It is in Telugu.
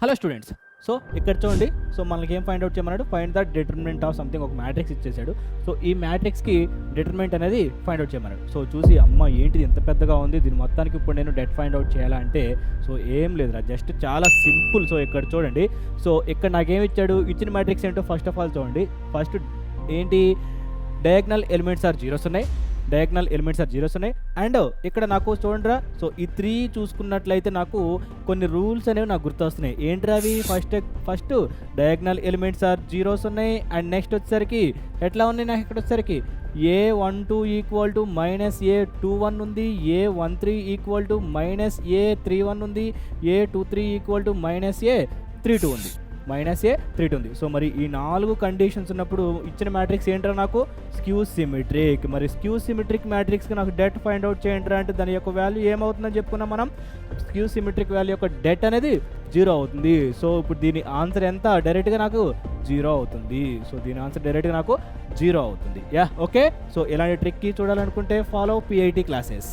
Hello students. సో ఇక్కడ చూడండి. సో మనకి ఏం ఫైండ్ అవుట్ చేయమన్నాడు, find the determinant of something. ఒక మ్యాట్రిక్స్ ఇచ్చేసాడు. సో ఈ మ్యాట్రిక్స్కి డిటర్మినెంట్ అనేది ఫైండ్ అవుట్ చేయమన్నాడు. సో చూసి అమ్మ ఏంటిది ఎంత పెద్దగా ఉంది, దీని మొత్తానికి ఇప్పుడు నేను డెట్ ఫైండ్ అవుట్ చేయాలంటే సో ఏం లేదురా, జస్ట్ చాలా సింపుల్. సో ఇక్కడ చూడండి. సో ఇక్కడ నాకేమి ఇచ్చాడు, ఇచ్చిన మ్యాట్రిక్స్ ఏంటో ఫస్ట్ ఆఫ్ ఆల్ చూడండి. ఫస్ట్ ఏంటి, డయాగ్నల్ ఎలిమెంట్స్ ఆర్ జీరోస్ ఉన్నాయి, డయాగ్నల్ ఎలిమెంట్స్ ఆర్ జీరోస్ ఉన్నాయి. అండ్ ఇక్కడ నాకు చూడండిరా, సో ఈ 3 చూసుకున్నట్లయితే నాకు కొన్ని రూల్స్ అనేవి నాకు గుర్తొస్తున్నాయి. ఏంట్రా అవి, first diagonal elements are zeros ఉన్నాయి. అండ్ నెక్స్ట్ వచ్చేసరికి ఎట్లా ఉన్నాయి నాకు ఇక్కడ వచ్చేసరికి A12 ఈక్వల్ టు -A21 ఉంది, A13 ఈక్వల్ టు -A31 ఉంది, A23 ఈక్వల్ టు -A32 ఉంది, -A32 ఉంది. సో మరి ఈ 4 కండిషన్స్ ఉన్నప్పుడు ఇచ్చిన మ్యాట్రిక్స్ ఏంట్రా నాకు, స్క్యూ సిమెట్రిక్. మరి స్క్యూ సిమెట్రిక్ మ్యాట్రిక్స్కి నాకు డెట్ ఫైండ్ అవుట్ చేయండి అంటే దాని యొక్క వాల్యూ ఏమవుతుందని చెప్పుకున్నాం మనం. స్క్యూ సిమెట్రిక్ వాల్యూ యొక్క డెట్ అనేది 0 అవుతుంది. సో ఇప్పుడు దీని ఆన్సర్ ఎంత, డైరెక్ట్గా నాకు 0 అవుతుంది. సో దీని ఆన్సర్ డైరెక్ట్గా నాకు 0 అవుతుంది. Yeah okay. సో ఇలాంటి ట్రిక్కి చూడాలనుకుంటే ఫాలో PIT క్లాసెస్.